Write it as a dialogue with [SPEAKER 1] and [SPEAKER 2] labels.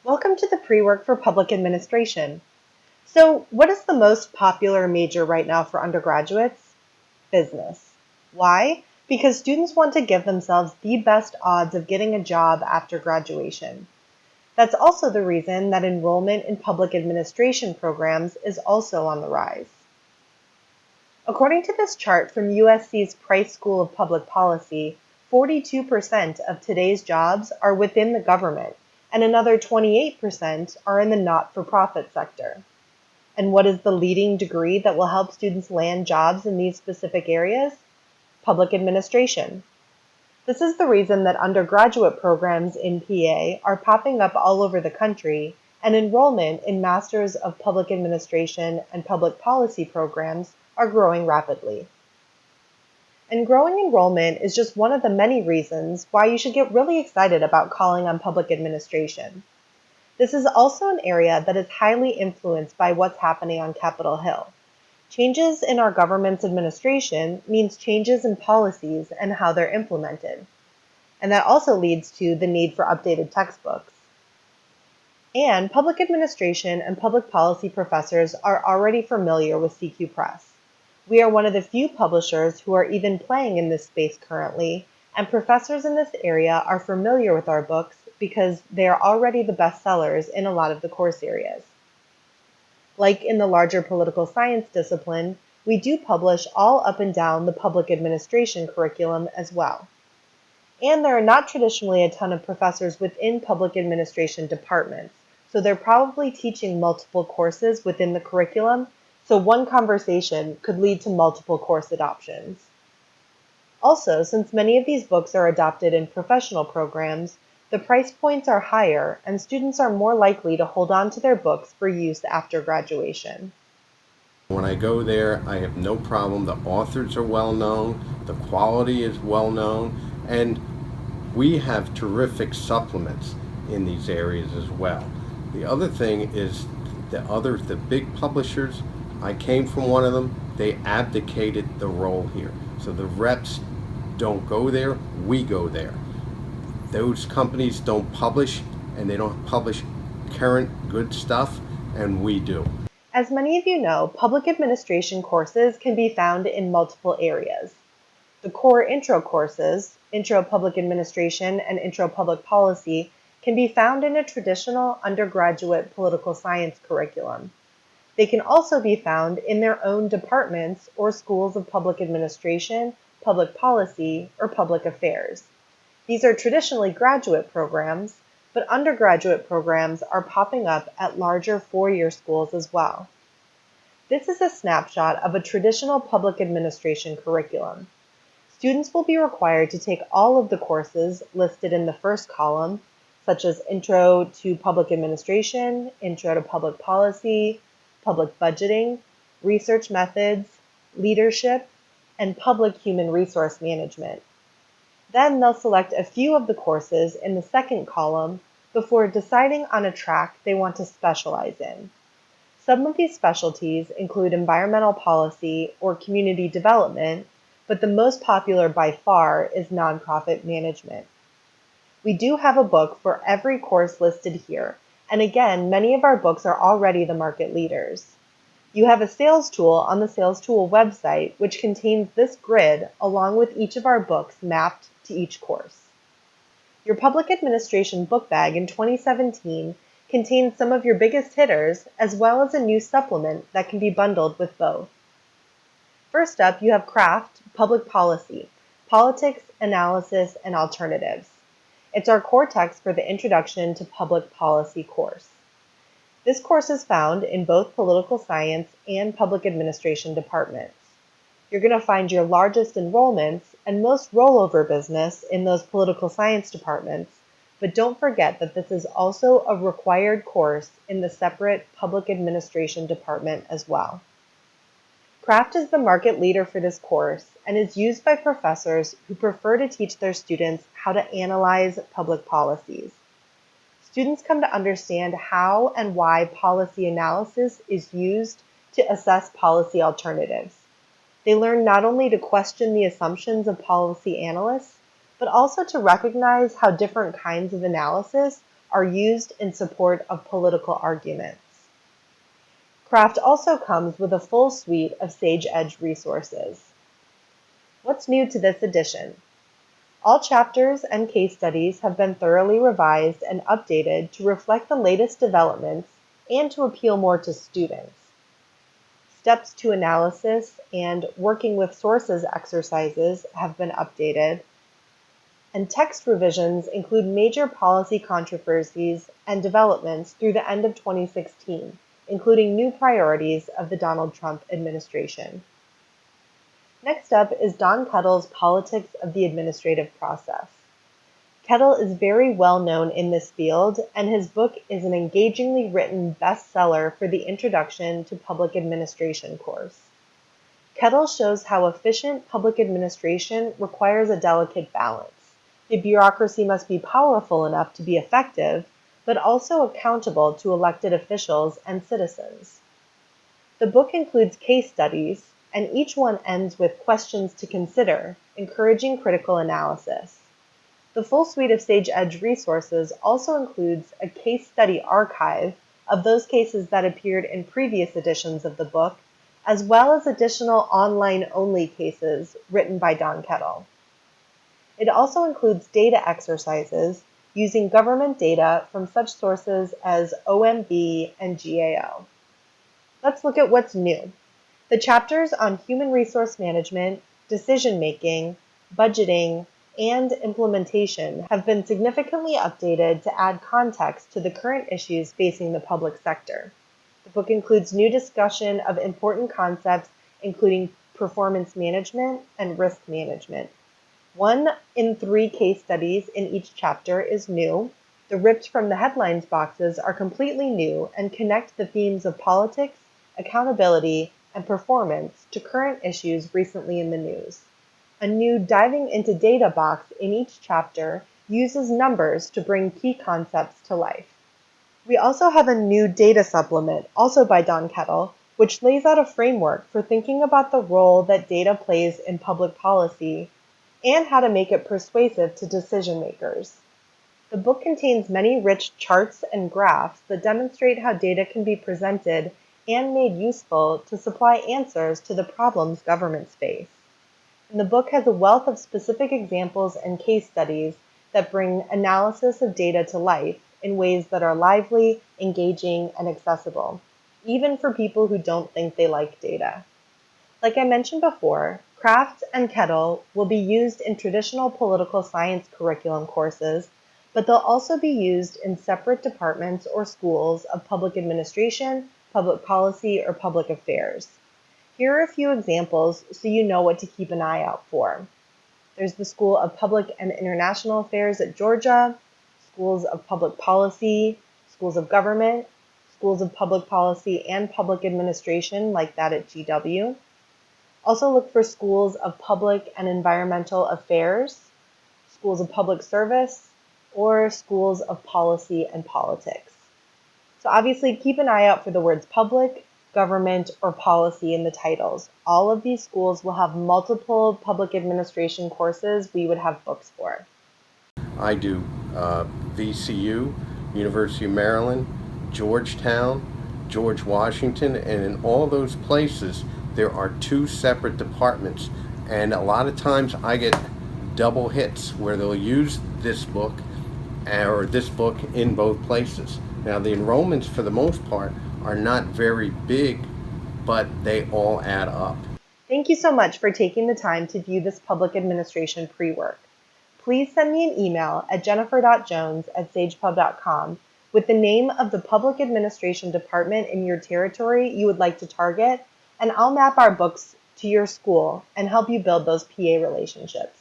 [SPEAKER 1] Welcome to the pre-work for public administration. So, what is the most popular major right now for undergraduates? Business. Why? Because students want to give themselves the best odds of getting a job after graduation. That's also the reason that enrollment in public administration programs is also on the rise. According to this chart from USC's Price School of Public Policy, 42% of today's jobs are within the government, and another 28% are in the not-for-profit sector. And what is the leading degree that will help students land jobs in these specific areas? Public administration. This is the reason that undergraduate programs in PA are popping up all over the country, and enrollment in Masters of Public Administration and Public Policy programs are growing rapidly. And growing enrollment is just one of the many reasons why you should get really excited about calling on public administration. This is also an area that is highly influenced by what's happening on Capitol Hill. Changes in our government's administration means changes in policies and how they're implemented. And that also leads to the need for updated textbooks. And public administration and public policy professors are already familiar with CQ Press. We are one of the few publishers who are even playing in this space currently, and professors in this area are familiar with our books because they are already the best sellers in a lot of the course areas. Like in the larger political science discipline, we do publish all up and down the public administration curriculum as well. And there are not traditionally a ton of professors within public administration departments, so they're probably teaching multiple courses within the curriculum, so one conversation could lead to multiple course adoptions. Also, since many of these books are adopted in professional programs, the price points are higher and students are more likely to hold on to their books for use after graduation.
[SPEAKER 2] When I go there, I have no problem. The authors are well known, the quality is well known, and we have terrific supplements in these areas as well. The other thing is the big publishers, I came from one of them, they abdicated the role here. So the reps don't go there, we go there. Those companies don't publish, and they don't publish current good stuff, and we do.
[SPEAKER 1] As many of you know, public administration courses can be found in multiple areas. The core intro courses, Intro Public Administration and Intro Public Policy, can be found in a traditional undergraduate political science curriculum. They can also be found in their own departments or schools of public administration, public policy, or public affairs. These are traditionally graduate programs, but undergraduate programs are popping up at larger four-year schools as well. This is a snapshot of a traditional public administration curriculum. Students will be required to take all of the courses listed in the first column, such as Intro to Public Administration, Intro to Public Policy, Public Budgeting, Research Methods, Leadership, and Public Human Resource Management. Then they'll select a few of the courses in the second column before deciding on a track they want to specialize in. Some of these specialties include environmental policy or community development, but the most popular by far is nonprofit management. We do have a book for every course listed here, and again, many of our books are already the market leaders. You have a sales tool on the Sales Tool website, which contains this grid along with each of our books mapped to each course. Your public administration book bag in 2017 contains some of your biggest hitters, as well as a new supplement that can be bundled with both. First up, you have Craft, Public Policy, Politics, Analysis, and Alternatives. It's our core text for the Introduction to Public Policy course. This course is found in both political science and public administration departments. You're going to find your largest enrollments and most rollover business in those political science departments, but don't forget that this is also a required course in the separate public administration department as well. Craft is the market leader for this course and is used by professors who prefer to teach their students how to analyze public policies. Students come to understand how and why policy analysis is used to assess policy alternatives. They learn not only to question the assumptions of policy analysts, but also to recognize how different kinds of analysis are used in support of political arguments. Craft also comes with a full suite of Sage Edge resources. What's new to this edition? All chapters and case studies have been thoroughly revised and updated to reflect the latest developments and to appeal more to students. Steps to analysis and working with sources exercises have been updated, and text revisions include major policy controversies and developments through the end of 2016, including new priorities of the Donald Trump administration. Next up is Don Kettle's Politics of the Administrative Process. Kettle is very well known in this field, and his book is an engagingly written bestseller for the Introduction to Public Administration course. Kettle shows how efficient public administration requires a delicate balance. The bureaucracy must be powerful enough to be effective, but also accountable to elected officials and citizens. The book includes case studies, and each one ends with questions to consider, encouraging critical analysis. The full suite of Sage Edge resources also includes a case study archive of those cases that appeared in previous editions of the book, as well as additional online-only cases written by Don Kettle. It also includes data exercises using government data from such sources as OMB and GAO. Let's look at what's new. The chapters on human resource management, decision-making, budgeting, and implementation have been significantly updated to add context to the current issues facing the public sector. The book includes new discussion of important concepts, including performance management and risk management. 1 in 3 case studies in each chapter is new. The ripped from the headlines boxes are completely new and connect the themes of politics, accountability, and performance to current issues recently in the news. A new Diving into Data box in each chapter uses numbers to bring key concepts to life. We also have a new data supplement, also by Don Kettle, which lays out a framework for thinking about the role that data plays in public policy and how to make it persuasive to decision makers. The book contains many rich charts and graphs that demonstrate how data can be presented and made useful to supply answers to the problems governments face. And the book has a wealth of specific examples and case studies that bring analysis of data to life in ways that are lively, engaging, and accessible, even for people who don't think they like data. Like I mentioned before, Craft and Kettle will be used in traditional political science curriculum courses, but they'll also be used in separate departments or schools of public administration, public policy, or public affairs. Here are a few examples so you know what to keep an eye out for. There's the School of Public and International Affairs at Georgia, Schools of Public Policy, Schools of Government, Schools of Public Policy and Public Administration like that at GW. Also look for Schools of Public and Environmental Affairs, Schools of Public Service, or Schools of Policy and Politics. So obviously keep an eye out for the words public, government, or policy in the titles. All of these schools will have multiple public administration courses we would have books for.
[SPEAKER 2] I do VCU, University of Maryland, Georgetown, George Washington, and in all those places there are 2 separate departments, and a lot of times I get double hits where they'll use this book or this book in both places. Now the enrollments for the most part are not very big, but they all add up.
[SPEAKER 1] Thank you so much for taking the time to view this public administration pre-work. Please send me an email at jennifer.jones@sagepub.com with the name of the public administration department in your territory you would like to target, and I'll map our books to your school and help you build those PA relationships.